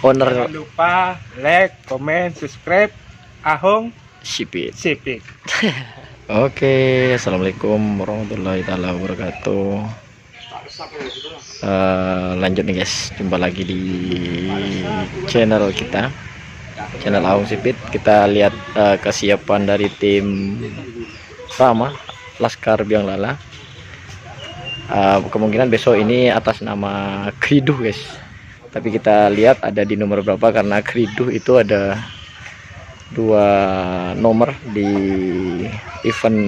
owner. Jangan lupa like, comment, subscribe. Ahong Sipit. Sipit. Oke, assalamualaikum warahmatullahi taala wabarakatuh. Lanjut nih guys, jumpa lagi di channel kita, channel Ahong Sipit. Kita lihat kesiapan dari tim Rama Laskar Biang Lala. Kemungkinan besok ini atas nama Kriduh guys, tapi kita lihat ada di nomor berapa, karena Kriduh itu ada 2 nomor di event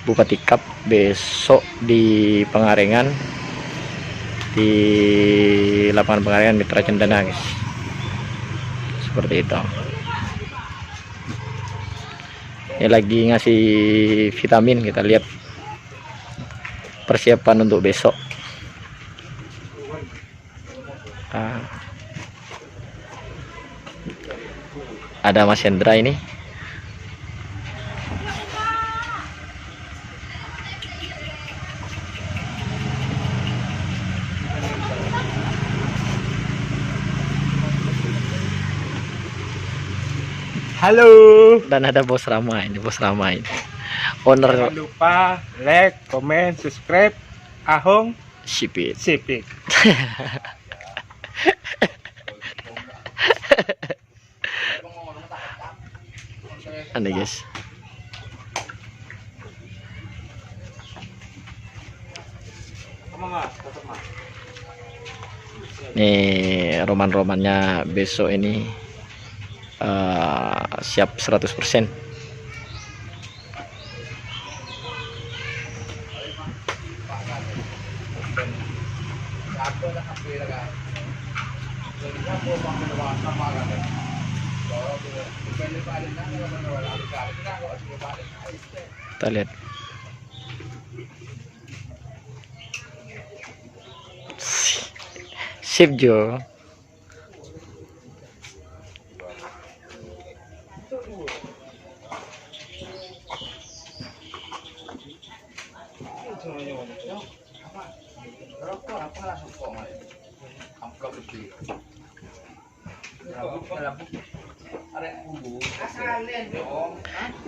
Bupati Cup besok di Pengarengan, di lapangan Pengarengan Mitra Cendana guys, seperti itu. Ini lagi ngasih vitamin, kita lihat persiapan untuk besok. Ada Mas Hendra ini. Halo. Dan ada Bos Rama ini, Bos Rama ini. Owner. Jangan lupa like, comment, subscribe. Ahong Sipit. Sipit. Aneh guys. Nih roman-romannya besok ini siap 100%. Kita lihat. Sip Jo.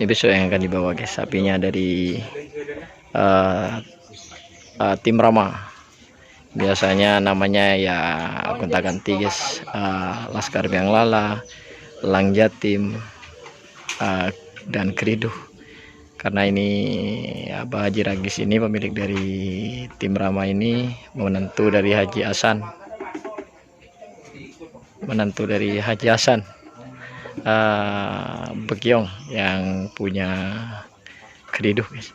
Ini besok yang akan dibawa guys, sapinya dari tim Rama. Biasanya namanya ya gonta-ganti guys, Laskar Biang Lala, Lang Jatim, dan Kriduh. Karena ini Abah Haji Ragis ini pemilik dari tim Rama ini, menantu dari Haji Hasan, Bekyong yang punya Kriduh guys.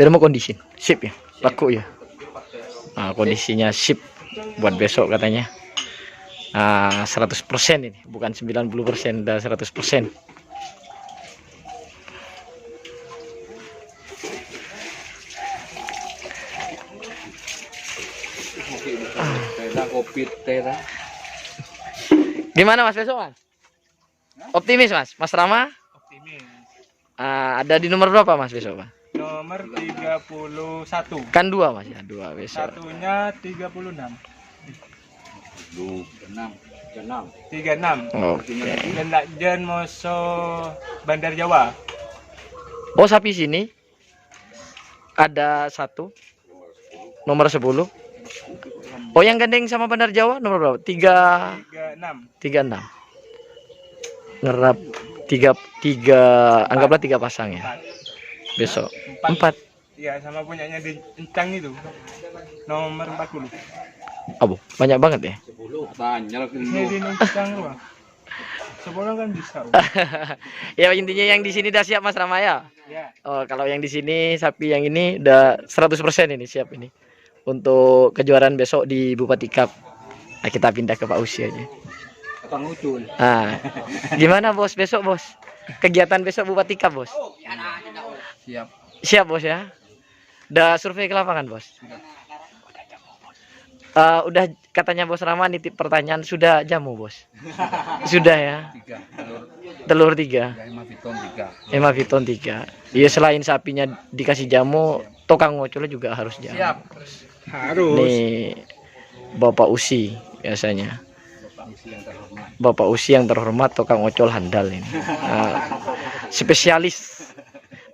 Dari mau kondisi sip ya, laku ya. Kondisinya sip buat besok katanya. 100% ini, bukan 90%, udah 100%. Gimana Mas besok Mas? Optimis Mas? Mas Rama? Optimis. Ada di nomor berapa Mas besok Pak? Nomor 31. Kan 2 Mas ya, 2 besok. Satunya 36. 36. Oke. Dan Lakjan Moso Bandar Jawa. Oh sapi sini ada 1 nomor 10. Oh yang gandeng sama Bandar Jawa nomor berapa? 36. Ngerap 3 anggaplah 3 pasang ya. Besok 4. Iya, sama punyanya di Encang itu. Nomor 40. Abu, banyak banget ya. Ini di Encang doang. Sebulan kan bisa. Ya intinya yang di sini udah siap Mas Rama ya. Ya. Oh, kalau yang di sini sapi yang ini udah 100% ini siap ini untuk kejuaraan besok di Bupati Cup. Nah, kita pindah ke Pak Usi aja. Gimana bos besok bos? Kegiatan besok Bupati Cup bos? Siap. Siap bos ya. Udah survei ke lapangan bos? Udah katanya Bos Rama nitip pertanyaan, sudah jamu bos? Sudah ya. 3 Telur 3. Hemaviton 3. Iya, selain sapinya dikasih jamu, tukang ngocol juga harus jamu. Siap. Harus. Nih Bapak Usi biasanya. Bapak Usi yang terhormat tukang ocol handal ini. Spesialis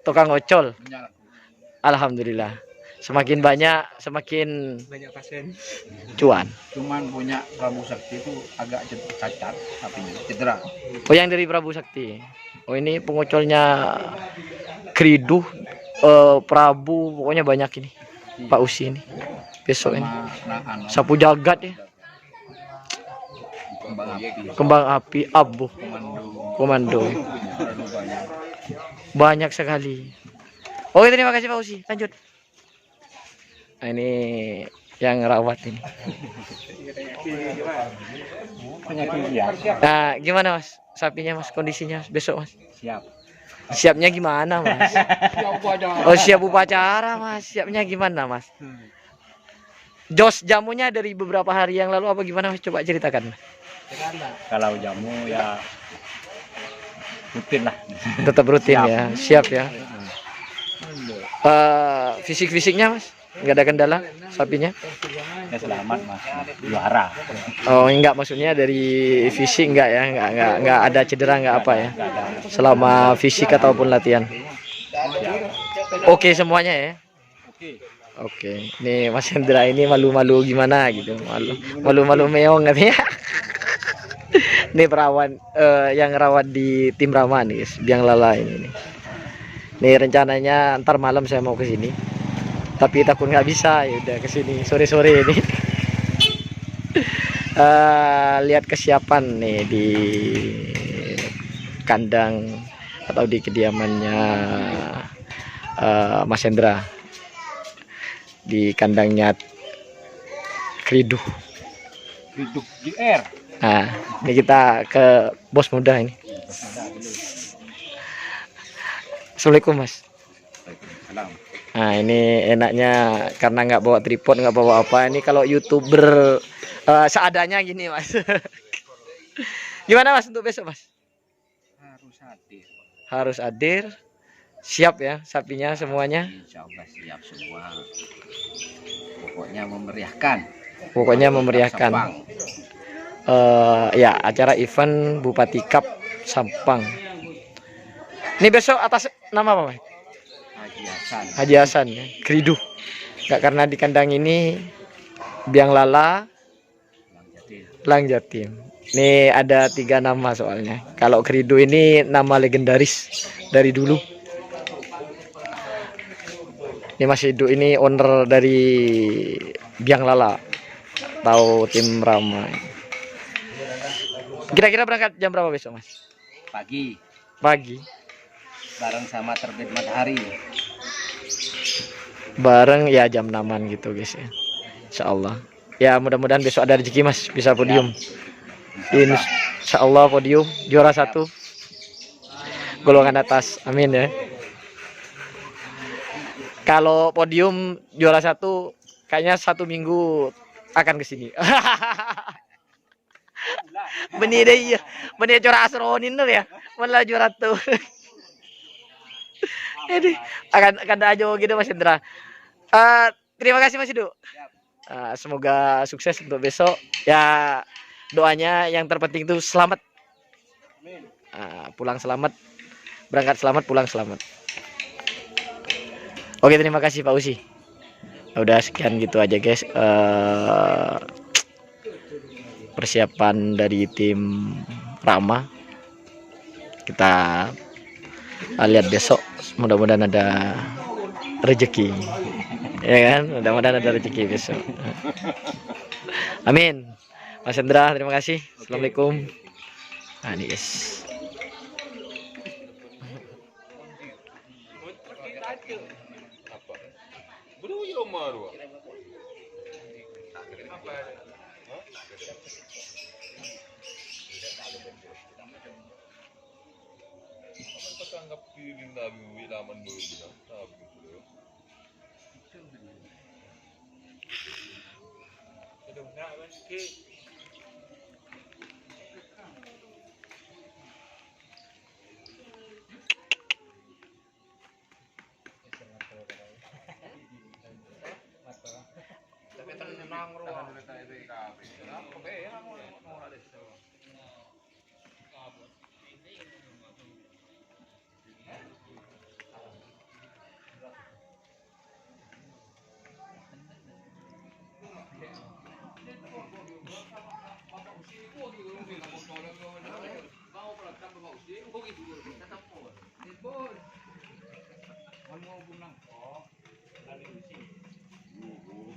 tukang ocol. Alhamdulillah. Semakin banyak semakin Banyak pasien. cuan. Cuman punya Prabu Sakti itu agak cacat sapinya, cedera. Oh, yang dari Prabu Sakti. Oh, ini pengocolnya Kriduh, Prabu, pokoknya banyak ini. Pak Usi ini. Besok ini. Sapu jagat ya. Kembang api, Kembang api abu. komando, Komando. terlalu banyak. Banyak sekali. Oke, terima kasih Pak Usi. Lanjut. Nah, ini yang rawat ini. Penyakit biasa. Nah, gimana Mas? Sapinya Mas, kondisinya besok Mas? Siap. Siapnya gimana Mas? Oh, siap upacara Mas. Siapnya gimana Mas? Jos jamunya dari beberapa hari yang lalu apa gimana Mas? Coba ceritakan. Kalau jamu ya rutin lah. Tetap rutin Siap. ya. Siap ya. Fisik-fisiknya Mas? Nggak ada kendala sapinya? Ya selamat mas, juara. Oh, enggak, maksudnya dari fisik enggak ya? Enggak ada cedera enggak apa ya? Selama fisik ataupun latihan. Oke semuanya ya. Oke. Nih Mas Hendra ini malu-malu gimana gitu. Malu-malu meong katanya. Nih perawan yang rawat di tim Rama nih, guys. Biang Lala ini nih. Nih rencananya ntar malam saya mau ke sini. Tapi takut nggak bisa, ya udah ke sini sore-sore ini. Lihat kesiapan nih di kandang atau di kediamannya Mas Hendra, di kandangnya Kriduh. Hidup di air. Nah, ini kita ke bos muda ini. Assalamualaikum Mas. Salam. Nah, ini enaknya karena nggak bawa tripod, nggak bawa apa. Ini kalau YouTuber seadanya gini Mas. Gimana Mas untuk besok Mas? Harus hadir. Harus hadir. Siap ya sapinya semuanya. Insya Allah siap semua. Pokoknya memeriahkan. Pokoknya memeriahkan. Sampang. Ya, acara event Bupati Cup Sampang. Ini besok atas nama apa Mas? Haji Hasan. Haji Hasan ya. Kriduh. Nggak, karena di kandang ini Biang Lala, Bang Jatin. Lang Jatim. Ini ada 3 nama soalnya. Kalau Kriduh ini nama legendaris dari dulu. Ini Mas Hidup ini owner dari Biang Lala atau tim Rama. Kira-kira berangkat jam berapa besok Mas? Pagi Pagi. bareng sama terbit matahari. Bareng ya jam 6-an gitu guys ya. Insyaallah. Ya mudah-mudahan besok ada rezeki Mas, bisa podium. Insyaallah podium juara 1 golongan atas. Amin ya. Kalau podium juara 1 kayaknya 1 minggu akan kesini. Benih deh ya. Benih juara asronin tuh ya. Malah juara tuh. Aduh, akan aja gitu Mas Indra. Terima kasih Mas Hidu. Semoga sukses untuk besok. Ya doanya yang terpenting itu selamat. Pulang selamat, berangkat selamat, pulang selamat. Oke, terima kasih Pak Usi. Udah sekian gitu aja guys. Persiapan dari tim Rama. Kita lihat besok, mudah-mudahan ada rezeki. Ya kan? Mudah-mudahan ada rezeki besok. Amin. Mas Hendra, terima kasih. Assalamualaikum. Nah, ini guys. Anggap piring nabi laman dulu bilang nabi gitu. Tapi tenang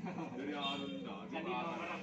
Dari anu na, di ba?